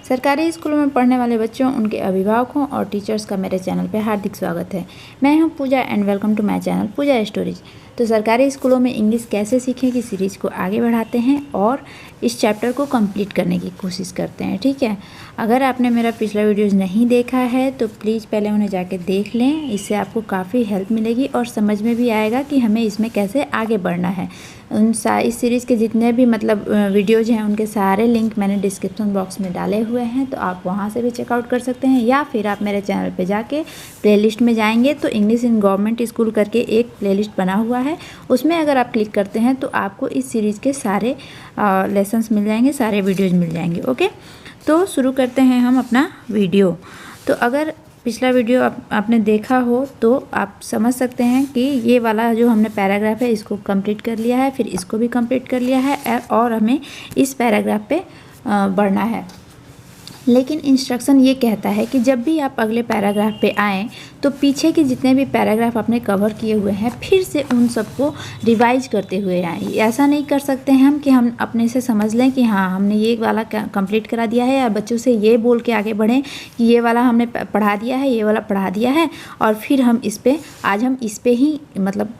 सरकारी स्कूलों में पढ़ने वाले बच्चों, उनके अभिभावकों और टीचर्स का मेरे चैनल पे हार्दिक स्वागत है। मैं हूं Pooja and welcome to my channel Pooja stories. तो सरकारी स्कूलों में इंग्लिश कैसे सीखें की सीरीज़ को आगे बढ़ाते हैं और इस चैप्टर को कंप्लीट करने की कोशिश करते हैं। ठीक है, अगर आपने मेरा पिछला वीडियोज़ नहीं देखा है तो प्लीज़ पहले उन्हें जाके देख लें। इससे आपको काफ़ी हेल्प मिलेगी और समझ में भी आएगा कि हमें इसमें कैसे आगे बढ़ना है। इस सीरीज़ के जितने भी वीडियोज़ हैं उनके सारे लिंक मैंने डिस्क्रिप्शन बॉक्स में डाले हुए हैं, तो आप वहां से भी चेकआउट कर सकते हैं, या फिर आप मेरे चैनल पे जाके प्लेलिस्ट में जाएंगे तो इंग्लिश इन गवर्नमेंट स्कूल करके एक प्लेलिस्ट बना हुआ है, उसमें अगर आप क्लिक करते हैं तो आपको इस सीरीज़ के सारे लेसन्स मिल जाएंगे, सारे वीडियोज़ मिल जाएंगे। ओके, तो शुरू करते हैं हम अपना वीडियो। तो अगर पिछला वीडियो आपने देखा हो तो आप समझ सकते हैं कि ये वाला जो हमने पैराग्राफ है इसको कंप्लीट कर लिया है, फिर इसको भी कंप्लीट कर लिया है और हमें इस पैराग्राफ पे बढ़ना है। लेकिन इंस्ट्रक्शन ये कहता है कि जब भी आप अगले पैराग्राफ पे आएँ तो पीछे के जितने भी पैराग्राफ आपने कवर किए हुए हैं फिर से उन सबको रिवाइज करते हुए आएँ। ऐसा नहीं कर सकते हैं हम कि हम अपने से समझ लें कि हाँ हमने ये वाला कंप्लीट करा दिया है, या बच्चों से ये बोल के आगे बढ़ें कि ये वाला हमने पढ़ा दिया है, ये वाला पढ़ा दिया है और फिर हम आज हम इस पर ही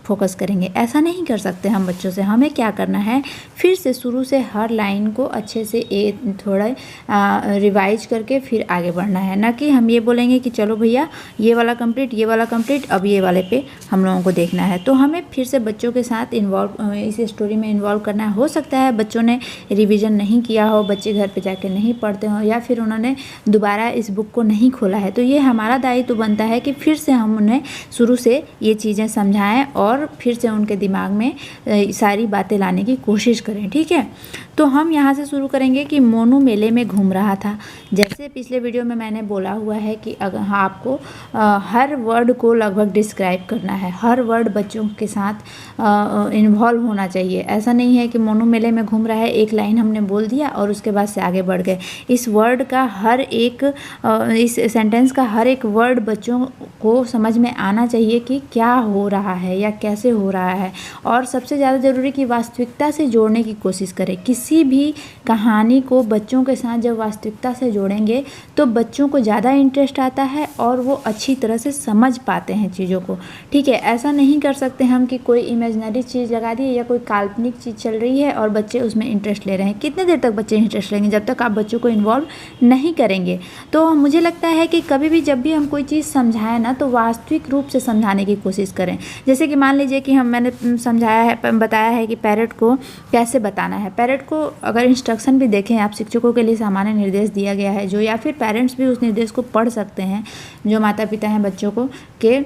फोकस करेंगे। ऐसा नहीं कर सकते हम बच्चों से। हमें क्या करना है, फिर से शुरू से हर लाइन को अच्छे से थोड़ा रिवाइज करके फिर आगे बढ़ना है, ना कि हम ये बोलेंगे कि चलो भैया ये वाला कंप्लीट, ये वाला कंप्लीट, अब ये वाले पे हम लोगों को देखना है। तो हमें फिर से बच्चों के साथ इस स्टोरी में इन्वॉल्व करना है। हो सकता है बच्चों ने रिवीजन नहीं किया हो, बच्चे घर पे जाके नहीं पढ़ते हो, या फिर उन्होंने दोबारा इस बुक को नहीं खोला है, तो ये हमारा दायित्व बनता है कि फिर से हम उन्हें शुरू से ये चीज़ें समझाएं और फिर से उनके दिमाग में सारी बातें लाने की कोशिश करें। ठीक है, तो हम यहाँ से शुरू करेंगे कि मोनू मेले में घूम रहा था। जैसे पिछले वीडियो में मैंने बोला हुआ है कि अगर आपको हर वर्ड को लगभग डिस्क्राइब करना है, हर वर्ड बच्चों के साथ इन्वॉल्व होना चाहिए। ऐसा नहीं है कि मोनू मेले में घूम रहा है, एक लाइन हमने बोल दिया और उसके बाद से आगे बढ़ गए। इस वर्ड का हर एक इस सेंटेंस का हर एक वर्ड बच्चों को समझ में आना चाहिए कि क्या हो रहा है या कैसे हो रहा है। और सबसे ज़्यादा ज़रूरी कि वास्तविकता से जोड़ने की कोशिश करें। किसी भी कहानी को बच्चों के साथ जब वास्तविकता से जोड़ेंगे तो बच्चों को ज़्यादा इंटरेस्ट आता है और वो अच्छी तरह से समझ पाते हैं चीज़ों को। ठीक है, ऐसा नहीं कर सकते हम कि कोई इमेजिनरी चीज़ लगा दी या कोई काल्पनिक चीज़ चल रही है और बच्चे उसमें इंटरेस्ट ले रहे हैं। कितने देर तक बच्चे इंटरेस्ट लेंगे जब तक आप बच्चों को इन्वॉल्व नहीं करेंगे। तो मुझे लगता है कि कभी भी जब भी हम कोई चीज़ समझाएं ना तो वास्तविक रूप से समझाने की कोशिश करें। जैसे कि मान लीजिए कि मैंने बताया है कि पैरट को कैसे बताना है। पैरट को अगर इंस्ट्रक्शन भी देखें आप, शिक्षकों के लिए सामान्य निर्देश दिया गया है जो, या फिर पेरेंट्स भी उस निर्देश को पढ़ सकते हैं जो माता पिता हैं बच्चों को के।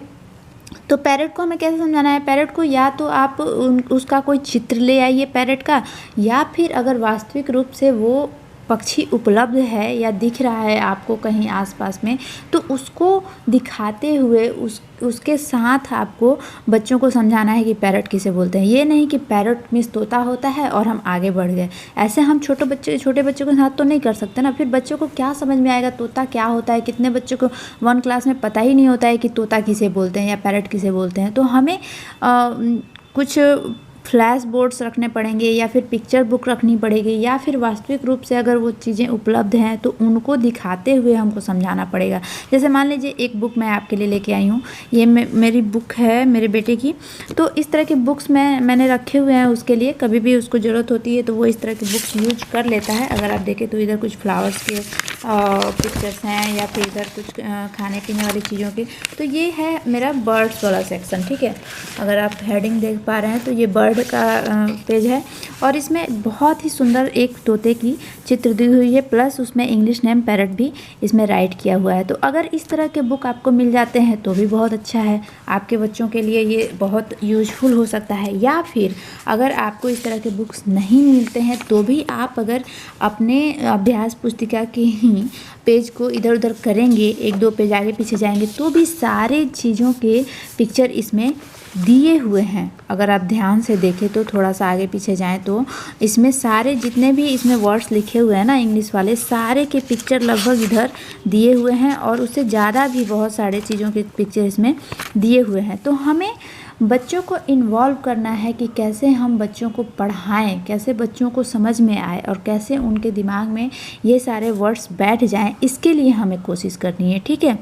तो पैरट को हमें कैसे समझाना है, पैरट को या तो आप उसका कोई चित्र ले आइए पैरट का, या फिर अगर वास्तविक रूप से वो पक्षी उपलब्ध है या दिख रहा है आपको कहीं आसपास में तो उसको दिखाते हुए उसके साथ आपको बच्चों को समझाना है कि पैरट किसे बोलते हैं। ये नहीं कि पैरट मीन्स तोता होता है और हम आगे बढ़ गए। ऐसे हम छोटे बच्चों के साथ तो नहीं कर सकते ना, फिर बच्चों को क्या समझ में आएगा तोता क्या होता है। कितने बच्चों को 1 क्लास में पता ही नहीं होता है कि तोता किसे बोलते हैं या पैरट किसे बोलते हैं। तो हमें कुछ फ्लैश बोर्ड्स रखने पड़ेंगे या फिर पिक्चर बुक रखनी पड़ेगी, या फिर वास्तविक रूप से अगर वो चीज़ें उपलब्ध हैं तो उनको दिखाते हुए हमको समझाना पड़ेगा। जैसे मान लीजिए एक बुक मैं आपके लिए लेके आई हूँ, ये मेरी बुक है मेरे बेटे की। तो इस तरह के बुक्स मैंने रखे हुए हैं उसके लिए, कभी भी उसको ज़रूरत होती है तो वो इस तरह की बुक्स यूज कर लेता है। अगर आप देखें तो इधर कुछ फ्लावर्स के पिक्चर्स हैं या फिर इधर कुछ खाने पीने वाली चीज़ों के। तो ये है मेरा बर्ड्स वाला सेक्शन। ठीक है, अगर आप हेडिंग देख पा रहे हैं तो ये बर्ड का पेज है और इसमें बहुत ही सुंदर एक तोते की चित्र दी हुई है, प्लस उसमें इंग्लिश नेम पैरट भी इसमें राइट किया हुआ है। तो अगर इस तरह के बुक आपको मिल जाते हैं तो भी बहुत अच्छा है, आपके बच्चों के लिए ये बहुत यूजफुल हो सकता है। या फिर अगर आपको इस तरह के बुक्स नहीं मिलते हैं तो भी आप अगर अपने अभ्यास पुस्तिका के ही पेज को इधर उधर करेंगे, 1-2 पेज आगे पीछे जाएंगे तो भी सारे चीज़ों के पिक्चर इसमें दिए हुए हैं। अगर आप ध्यान से देखें तो थोड़ा सा आगे पीछे जाएं तो इसमें सारे जितने भी इसमें वर्ड्स लिखे हुए हैं ना इंग्लिश वाले, सारे के पिक्चर लगभग इधर दिए हुए हैं और उससे ज़्यादा भी बहुत सारे चीज़ों के पिक्चर इसमें दिए हुए हैं। तो हमें बच्चों को इन्वॉल्व करना है कि कैसे हम बच्चों को पढ़ाएं, कैसे बच्चों को समझ में आए और कैसे उनके दिमाग में ये सारे वर्ड्स बैठ जाएं, इसके लिए हमें कोशिश करनी है। ठीक है,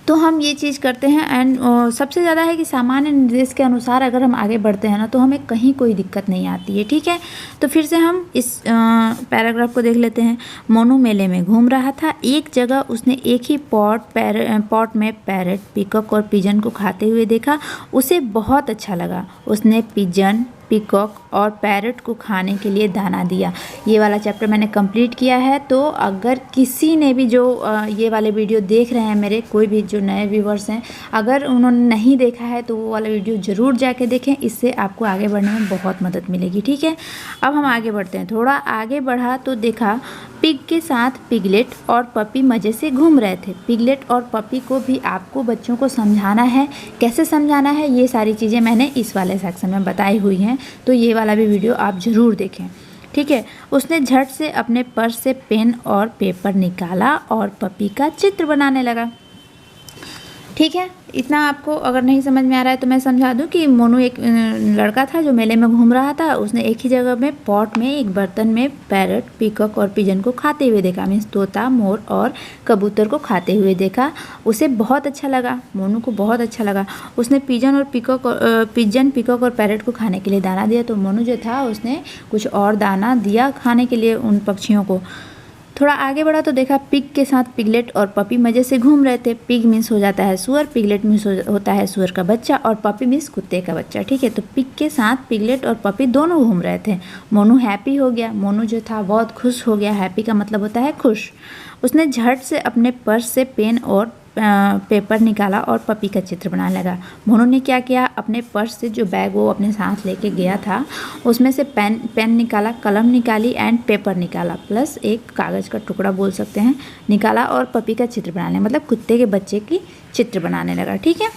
तो हम ये चीज़ करते हैं। एंड सबसे ज़्यादा है कि सामान्य निर्देश के अनुसार अगर हम आगे बढ़ते हैं ना तो हमें कहीं कोई दिक्कत नहीं आती है। ठीक है, तो फिर से हम इस पैराग्राफ को देख लेते हैं। मोनू मेले में घूम रहा था। एक जगह उसने एक ही पॉट में पैरट, पीकॉक और पिजन को खाते हुए देखा। उसे बहुत अच्छा लगा। उसने पिजन, पीकॉक और पैरट को खाने के लिए दाना दिया। ये वाला चैप्टर मैंने कंप्लीट किया है। तो अगर किसी ने भी जो ये वाले वीडियो देख रहे हैं, मेरे कोई भी जो नए व्यूवर्स हैं, अगर उन्होंने नहीं देखा है तो वो वाला वीडियो ज़रूर जाके देखें। इससे आपको आगे बढ़ने में बहुत मदद मिलेगी। ठीक है, अब हम आगे बढ़ते हैं। थोड़ा आगे बढ़ा तो देखा पिग के साथ पिगलेट और पपी मज़े से घूम रहे थे। पिगलेट और पपी को भी आपको बच्चों को समझाना है। कैसे समझाना है, ये सारी चीज़ें मैंने इस वाले सेक्शन में बताई हुई हैं, तो ये वाला भी वीडियो आप ज़रूर देखें। ठीक है, उसने झट से अपने पर्स से पेन और पेपर निकाला और पपी का चित्र बनाने लगा। ठीक है, इतना आपको अगर नहीं समझ में आ रहा है तो मैं समझा दूं कि मोनू एक लड़का था जो मेले में घूम रहा था। उसने एक ही जगह में पॉट में एक बर्तन में पैरट, पीकॉक और पिजन को खाते हुए देखा। मीन्स तोता, मोर और कबूतर को खाते हुए देखा। उसे बहुत अच्छा लगा, मोनू को बहुत अच्छा लगा। उसने पिजन, पीकॉक और पैरट को खाने के लिए दाना दिया। तो मोनू जो था उसने कुछ और दाना दिया खाने के लिए उन पक्षियों को। थोड़ा आगे बढ़ा तो देखा पिग के साथ पिगलेट और पपी मज़े से घूम रहे थे। पिग मीन्स हो जाता है सुअर, पिगलेट मीन्स होता है सुअर का बच्चा और पपी मीन्स कुत्ते का बच्चा। ठीक है, तो पिग के साथ पिगलेट और पपी दोनों घूम रहे थे। मोनू हैप्पी हो गया। मोनू जो था बहुत खुश हो गया। हैप्पी का मतलब होता है खुश। उसने झट से अपने पर्स से पेन और पेपर निकाला और पपी का चित्र बनाने लगा। मोनू ने क्या किया, अपने पर्स से जो बैग वो अपने साथ लेके गया था उसमें से पेन निकाला, कलम निकाली एंड पेपर निकाला, प्लस एक कागज़ का टुकड़ा बोल सकते हैं निकाला और पपी का चित्र बनाने, मतलब कुत्ते के बच्चे की चित्र बनाने लगा। ठीक है,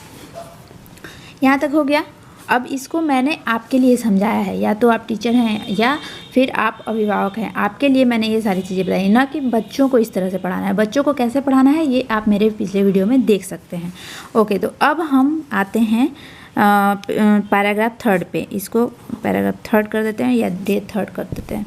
यहाँ तक हो गया। अब इसको मैंने आपके लिए समझाया है, या तो आप टीचर हैं या फिर आप अभिभावक हैं, आपके लिए मैंने ये सारी चीज़ें बताई, ना कि बच्चों को इस तरह से पढ़ाना है। बच्चों को कैसे पढ़ाना है ये आप मेरे पिछले वीडियो में देख सकते हैं। ओके, तो अब हम आते हैं पैराग्राफ 3 पे। इसको पैराग्राफ 3 कर देते हैं या डे 3 कर देते हैं।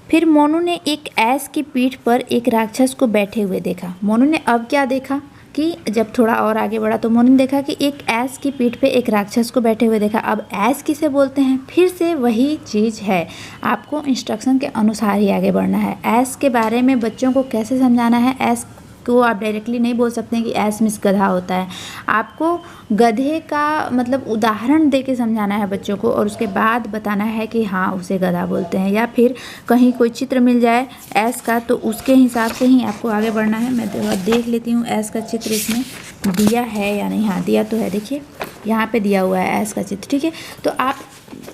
फिर मोनू ने एक ऐस की पीठ पर एक राक्षस को बैठे हुए देखा। मोनू ने अब क्या देखा कि जब थोड़ा और आगे बढ़ा तो मोनू ने देखा कि एक ऐस की पीठ पे एक राक्षस को बैठे हुए देखा। अब ऐस किसे बोलते हैं, फिर से वही चीज़ है, आपको इंस्ट्रक्शन के अनुसार ही आगे बढ़ना है। ऐस के बारे में बच्चों को कैसे समझाना है, ऐस को आप डायरेक्टली नहीं बोल सकते हैं कि ऐस मीन्स गधा होता है। आपको गधे का मतलब उदाहरण दे के समझाना है बच्चों को और उसके बाद बताना है कि हाँ उसे गधा बोलते हैं, या फिर कहीं कोई चित्र मिल जाए ऐस का तो उसके हिसाब से ही आपको आगे बढ़ना है। मैं देख लेती हूँ ऐस का चित्र इसमें दिया है या नहीं। हाँ, दिया तो है, देखिए यहाँ पे दिया हुआ है ऐस का चित्र। ठीक है, तो आप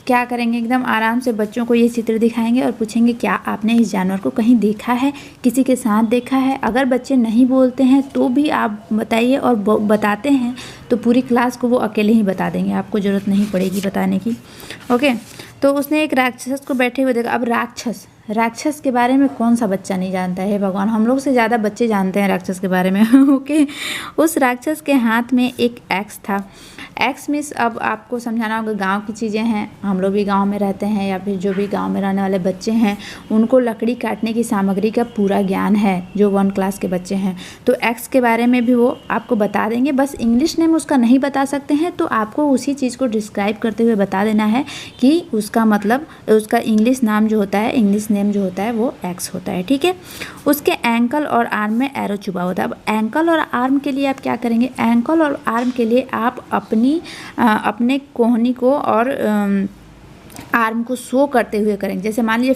क्या करेंगे, एकदम आराम से बच्चों को ये चित्र दिखाएंगे और पूछेंगे क्या आपने इस जानवर को कहीं देखा है, किसी के साथ देखा है। अगर बच्चे नहीं बोलते हैं तो भी आप बताइए, और बताते हैं तो पूरी क्लास को वो अकेले ही बता देंगे, आपको ज़रूरत नहीं पड़ेगी बताने की। ओके, तो उसने एक राक्षस को बैठे हुए देखा। अब राक्षस के बारे में कौन सा बच्चा नहीं जानता है, भगवान, हम लोग से ज़्यादा बच्चे जानते हैं राक्षस के बारे में। ओके, उस राक्षस के हाथ में एक एक्स था। एक्स मीन्स अब आपको समझाना होगा गांव की चीज़ें हैं, हम लोग भी गांव में रहते हैं या फिर जो भी गांव में रहने वाले बच्चे हैं उनको लकड़ी काटने की सामग्री का पूरा ज्ञान है, जो 1 क्लास के बच्चे हैं। तो एक्स के बारे में भी वो आपको बता देंगे, बस इंग्लिश नेम उसका नहीं बता सकते हैं तो आपको उसी चीज़ को डिस्क्राइब करते हुए बता देना है कि उसका मतलब उसका इंग्लिश नाम जो होता है, इंग्लिश नेम जो होता है वो एक्स होता है। ठीक है, उसके एंकल और आर्म में एरो चुभा होता है। अब एंकल और आर्म के लिए आप क्या करेंगे, एंकल और आर्म के लिए आप अपने कोहनी को और आर्म को शो करते हुए करेंगे। जैसे मान लीजिए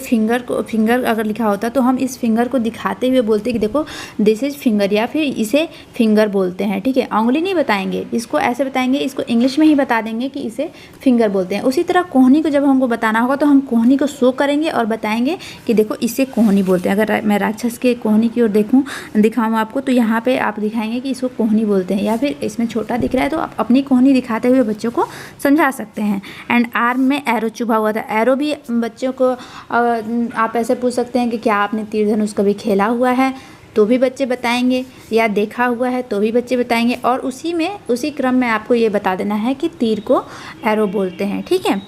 फिंगर अगर लिखा होता तो हम इस फिंगर को दिखाते हुए बोलते कि देखो दिस इज फिंगर, या फिर इसे फिंगर बोलते हैं। ठीक है, उंगली नहीं बताएंगे, इसको ऐसे बताएंगे, इसको इंग्लिश में ही बता देंगे कि इसे फिंगर बोलते हैं। उसी तरह कोहनी को जब हमको बताना होगा तो हम कोहनी को शो करेंगे और बताएंगे कि देखो इसे कोहनी बोलते हैं। अगर मैं राक्षस के कोहनी की ओर दिखाऊँ आपको तो यहाँ पे आप दिखाएंगे कि इसको कोहनी बोलते हैं, या फिर इसमें छोटा दिख रहा है तो आप अपनी कोहनी दिखाते हुए बच्चों को समझा सकते हैं। एंड आर्म में एरो चुभा हुआ था। एरो भी बच्चों को आप ऐसे पूछ सकते हैं कि क्या आपने तीर धनुष कभी खेला हुआ है, तो भी बच्चे बताएंगे, या देखा हुआ है तो भी बच्चे बताएंगे, और उसी क्रम में आपको ये बता देना है कि तीर को एरो बोलते हैं। ठीक है।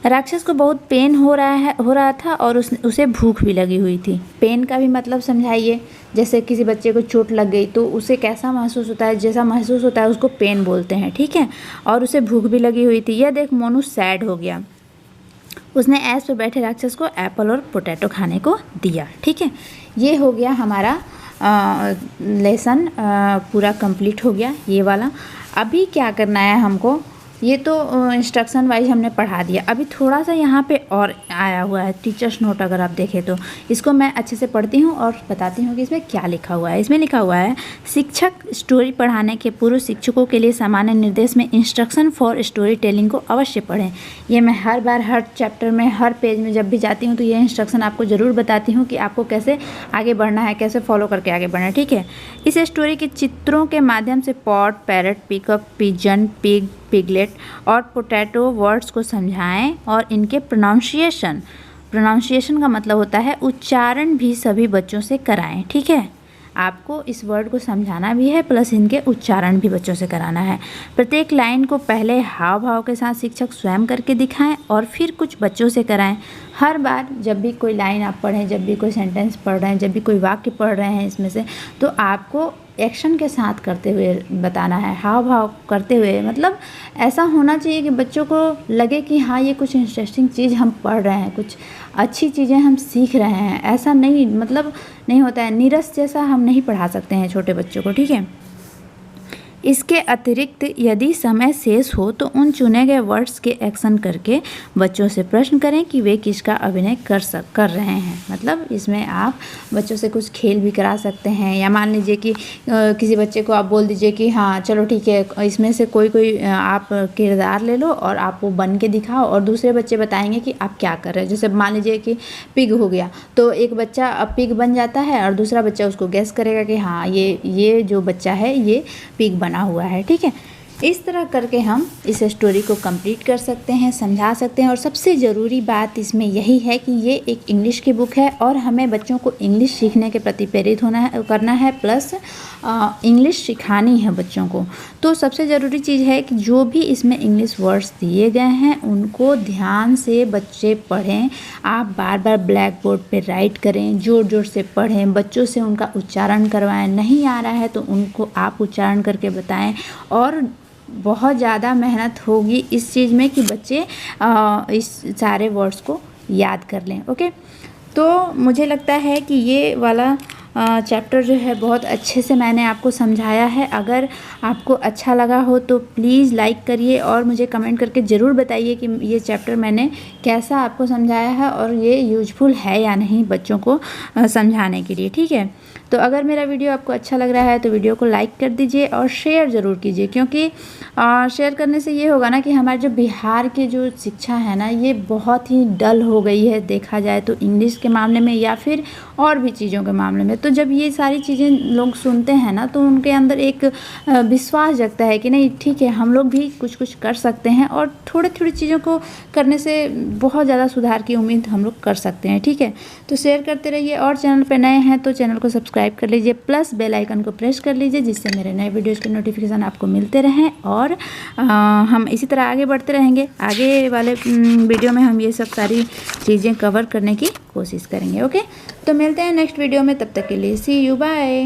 राक्षस को बहुत पेन हो रहा था और उसे भूख भी लगी हुई थी। पेन का भी मतलब समझाइए। जैसे किसी बच्चे को चोट लग गई तो उसे कैसा महसूस होता है, जैसा महसूस होता है उसको पेन बोलते हैं। ठीक है। और उसे भूख भी लगी हुई थी। यह देख मोनू सैड हो गया। उसने ऐश पे बैठे राक्षस को एप्पल और पोटैटो खाने को दिया। ठीक है। ये हो गया हमारा लेसन पूरा कंप्लीट हो गया ये वाला। अभी क्या करना है हमको, ये तो इंस्ट्रक्शन वाइज हमने पढ़ा दिया। अभी थोड़ा सा यहाँ पे और आया हुआ है टीचर्स नोट, अगर आप देखें तो इसको मैं अच्छे से पढ़ती हूँ और बताती हूँ कि इसमें क्या लिखा हुआ है। इसमें लिखा हुआ है, शिक्षक स्टोरी पढ़ाने के पूर्व शिक्षकों के लिए सामान्य निर्देश में इंस्ट्रक्शन फॉर स्टोरी टेलिंग को अवश्य पढ़ें। ये मैं हर बार हर चैप्टर में हर पेज में जब भी जाती हूँ तो ये इंस्ट्रक्शन आपको ज़रूर बताती हूँ कि आपको कैसे आगे बढ़ना है, कैसे फॉलो करके आगे बढ़ना है। ठीक है। इस स्टोरी के चित्रों के माध्यम से pot, parrot, pickup, pigeon, pig, piglet और पोटैटो वर्ड्स को समझाएं और इनके प्रोनाउंसिएशन का मतलब होता है उच्चारण भी सभी बच्चों से कराएं। ठीक है। आपको इस वर्ड को समझाना भी है प्लस इनके उच्चारण भी बच्चों से कराना है। प्रत्येक लाइन को पहले हाव भाव के साथ शिक्षक स्वयं करके दिखाएं और फिर कुछ बच्चों से कराएं। हर बार जब भी कोई लाइन आप पढ़ें, जब भी कोई सेंटेंस पढ़ रहे हैं, जब भी कोई वाक्य पढ़ रहे हैं इसमें से, तो आपको एक्शन के साथ करते हुए बताना है, हाव भाव करते हुए। मतलब ऐसा होना चाहिए कि बच्चों को लगे कि हाँ ये कुछ इंटरेस्टिंग चीज़ हम पढ़ रहे हैं, कुछ अच्छी चीज़ें हम सीख रहे हैं। ऐसा नहीं, मतलब नहीं होता है, नीरस जैसा हम नहीं पढ़ा सकते हैं छोटे बच्चों को। ठीक है। इसके अतिरिक्त यदि समय शेष हो तो उन चुने गए वर्ड्स के एक्शन करके बच्चों से प्रश्न करें कि वे किसका अभिनय कर रहे हैं। मतलब इसमें आप बच्चों से कुछ खेल भी करा सकते हैं, या मान लीजिए कि किसी बच्चे को आप बोल दीजिए कि हाँ चलो ठीक है, इसमें से कोई आप किरदार ले लो और आप वो बन के दिखाओ, और दूसरे बच्चे बताएंगे कि आप क्या कर रहे हैं। जैसे मान लीजिए कि पिग हो गया, तो एक बच्चा पिग बन जाता है और दूसरा बच्चा उसको गेस करेगा कि हाँ ये जो बच्चा है ये पिग बना हुआ है। ठीक है। इस तरह करके हम इस स्टोरी को कंप्लीट कर सकते हैं, समझा सकते हैं। और सबसे ज़रूरी बात इसमें यही है कि ये एक इंग्लिश की बुक है और हमें बच्चों को इंग्लिश सीखने के प्रति प्रेरित करना है प्लस इंग्लिश सिखानी है बच्चों को। तो सबसे ज़रूरी चीज़ है कि जो भी इसमें इंग्लिश वर्ड्स दिए गए हैं उनको ध्यान से बच्चे पढ़ें। आप बार बार ब्लैक बोर्ड पर राइट करें, ज़ोर ज़ोर से पढ़ें, बच्चों से उनका उच्चारण करवाएं। नहीं आ रहा है तो उनको आप उच्चारण करके बताएं। और बहुत ज़्यादा मेहनत होगी इस चीज़ में कि बच्चे इस सारे वर्ड्स को याद कर लें। ओके। तो मुझे लगता है कि ये वाला चैप्टर जो है बहुत अच्छे से मैंने आपको समझाया है। अगर आपको अच्छा लगा हो तो प्लीज़ लाइक करिए और मुझे कमेंट करके ज़रूर बताइए कि ये चैप्टर मैंने कैसा आपको समझाया है और ये यूजफुल है या नहीं बच्चों को समझाने के लिए। ठीक है। तो अगर मेरा वीडियो आपको अच्छा लग रहा है तो वीडियो को लाइक कर दीजिए और शेयर ज़रूर कीजिए, क्योंकि शेयर करने से ये होगा ना कि हमारे जो बिहार की जो शिक्षा है ना ये बहुत ही डल हो गई है देखा जाए तो, इंग्लिश के मामले में या फिर और भी चीज़ों के मामले में। तो जब ये सारी चीज़ें लोग सुनते हैं ना तो उनके अंदर एक विश्वास जगता है कि नहीं ठीक है हम लोग भी कुछ कर सकते हैं, और थोड़ी थोड़ी चीज़ों को करने से बहुत ज़्यादा सुधार की उम्मीद हम लोग कर सकते हैं। ठीक है। तो शेयर करते रहिए और चैनल पर नए हैं तो चैनल को सब्सक्राइब कर लीजिए प्लस बेल आइकन को प्रेस कर लीजिए, जिससे मेरे नए वीडियोज़ के नोटिफिकेशन आपको मिलते रहें। और हम इसी तरह आगे बढ़ते रहेंगे। आगे वाले वीडियो में हम ये सब सारी चीज़ें कवर करने की कोशिश करेंगे। ओके। तो मिलते हैं नेक्स्ट वीडियो में, तब तक के लिए सी यू, बाय।